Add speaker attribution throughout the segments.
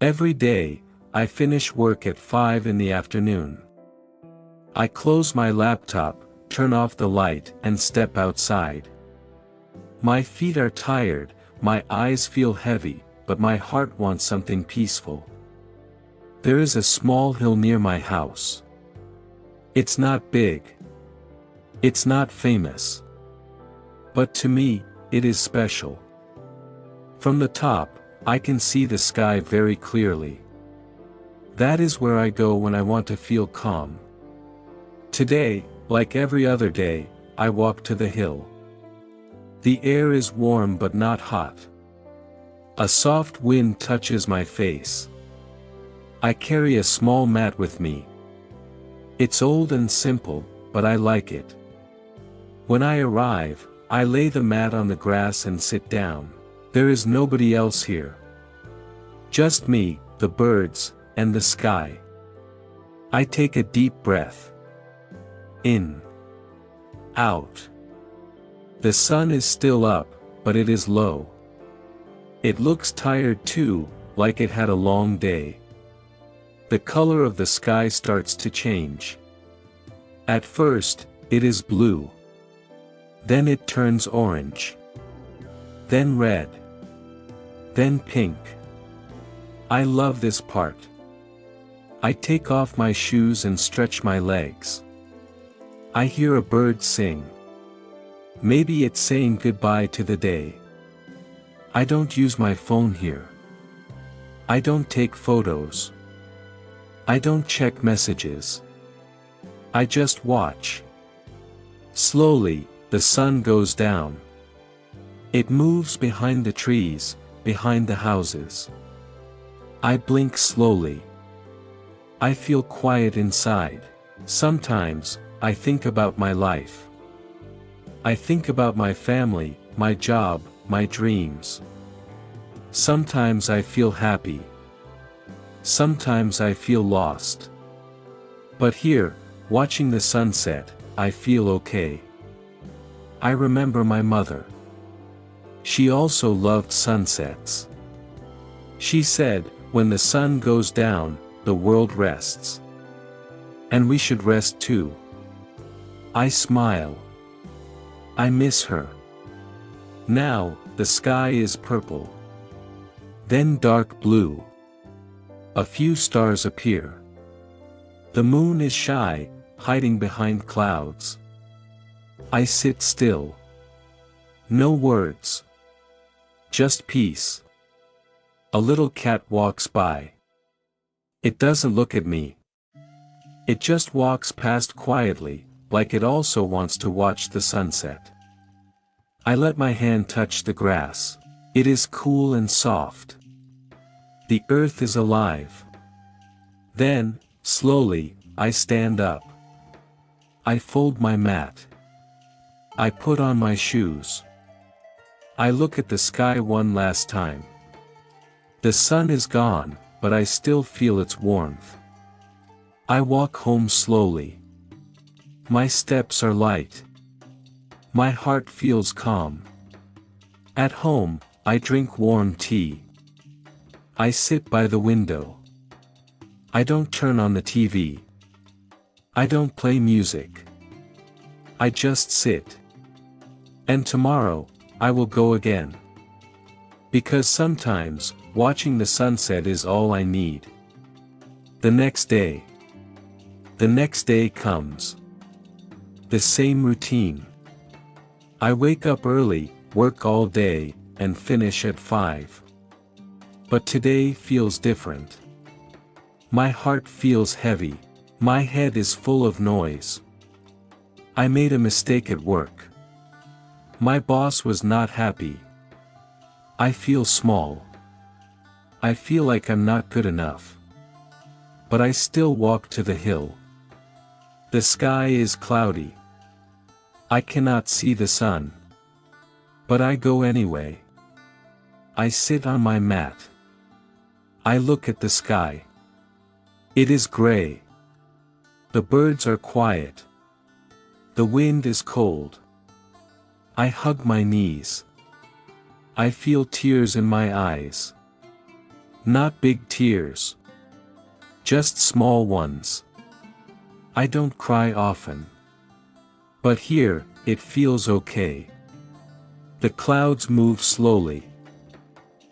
Speaker 1: Every day, I finish work at 5 in the afternoon. I close my laptop, turn off the light, and step outside. My feet are tired, my eyes feel heavy, but my heart wants something peaceful. There is a small hill near my house. It's not big. It's not famous. But to me, it is special. From the top, I can see the sky very clearly. That is where I go when I want to feel calm. Today, like every other day, I walk to the hill. The air is warm but not hot. A soft wind touches my face. I carry a small mat with me. It's old and simple, but I like it. When I arrive, I lay the mat on the grass and sit down. There is nobody else here. Just me, the birds, and the sky. I take a deep breath. In. Out. The sun is still up, but it is low. It looks tired too, like it had a long day. The color of the sky starts to change. At first, it is blue. Then it turns orange. Then red. Then pink. I love this part. I take off my shoes and stretch my legs. I hear a bird sing. Maybe it's saying goodbye to the day. I don't use my phone here. I don't take photos. I don't check messages. I just watch. Slowly, the sun goes down. It moves behind the trees, behind the houses. I blink slowly. I feel quiet inside. Sometimes, I think about my life. I think about my family, my job, my dreams. Sometimes I feel happy. Sometimes I feel lost. But here, watching the sunset, I feel okay. I remember my mother. She also loved sunsets. She said, when the sun goes down, the world rests. And we should rest too. I smile. I miss her. Now, the sky is purple. Then dark blue. A few stars appear. The moon is shy, hiding behind clouds. I sit still. No words. Just peace. A little cat walks by. It doesn't look at me. It just walks past quietly, like it also wants to watch the sunset. I let my hand touch the grass. It is cool and soft. The earth is alive. Then, slowly, I stand up. I fold my mat. I put on my shoes. I look at the sky one last time. The sun is gone, but I still feel its warmth. I walk home slowly. My steps are light. My heart feels calm. At home, I drink warm tea. I sit by the window. I don't turn on the TV. I don't play music. I just sit. And tomorrow, I will go again. Because sometimes, watching the sunset is all I need. The next day. The next day comes. The same routine. I wake up early, work all day, and finish at 5. But today feels different. My heart feels heavy. My head is full of noise. I made a mistake at work. My boss was not happy. I feel small. I feel like I'm not good enough. But I still walk to the hill. The sky is cloudy. I cannot see the sun. But I go anyway. I sit on my mat. I look at the sky. It is gray. The birds are quiet. The wind is cold. I hug my knees. I feel tears in my eyes. Not big tears. Just small ones. I don't cry often. But here, it feels okay. The clouds move slowly.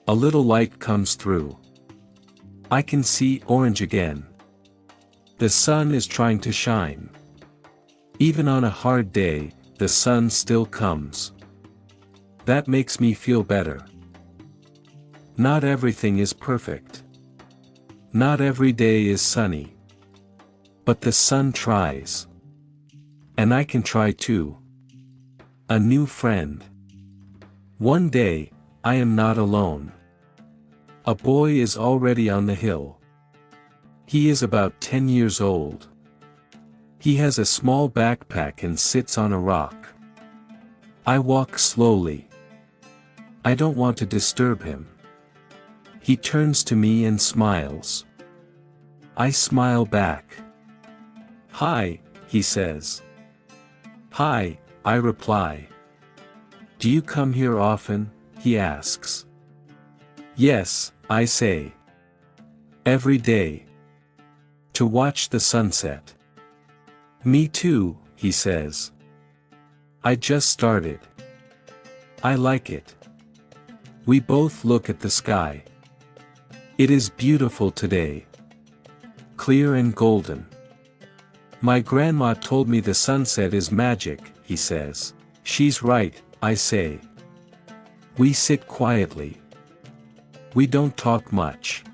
Speaker 1: A little light comes through. I can see orange again. The sun is trying to shine. Even on a hard day, the sun still comes. That makes me feel better. Not everything is perfect. Not every day is sunny. But the sun tries. And I can try too. A new friend. One day, I am not alone. A boy is already on the hill. He is about 10 years old. He has a small backpack and sits on a rock. I walk slowly. I don't want to disturb him. He turns to me and smiles. I smile back. "Hi," he says. "Hi," I reply. "Do you come here often?" he asks. "Yes," I say. "Every day. To watch the sunset." "Me too," he says. "I just started. I like it." We both look at the sky. It is beautiful today. Clear and golden. "My grandma told me the sunset is magic," he says. "She's right," I say. We sit quietly. We don't talk much.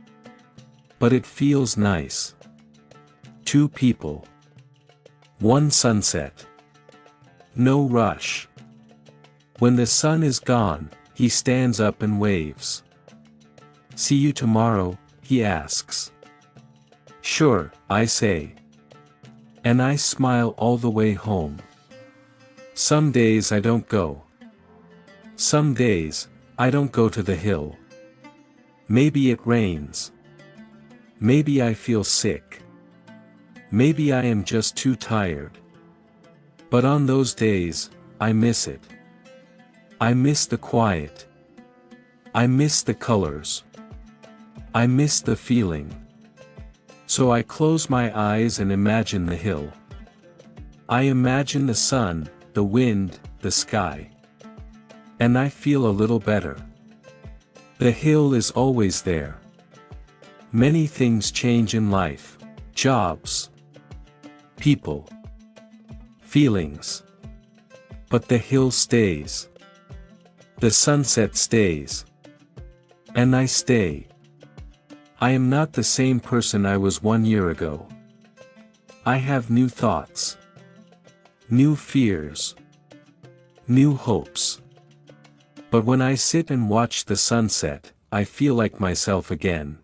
Speaker 1: But it feels nice. Two people. One sunset. No rush. When the sun is gone, he stands up and waves. "See you tomorrow?" he asks. "Sure," I say. And I smile all the way home. Some days I don't go. Some days, I don't go to the hill. Maybe it rains. Maybe I feel sick. Maybe I am just too tired. But on those days, I miss it. I miss the quiet. I miss the colors. I miss the feeling. So I close my eyes and imagine the hill. I imagine the sun, the wind, the sky. And I feel a little better. The hill is always there. Many things change in life. Jobs. People. Feelings. But the hill stays. The sunset stays. And I stay. I am not the same person I was 1 year ago. I have new thoughts. New fears. New hopes. But when I sit and watch the sunset, I feel like myself again.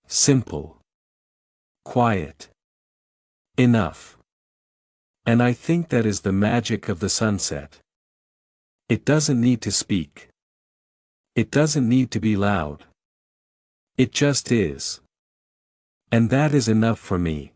Speaker 1: Simple. Quiet. Enough. And I think that is the magic of the sunset. It doesn't need to speak. It doesn't need to be loud. It just is. And that is enough for me.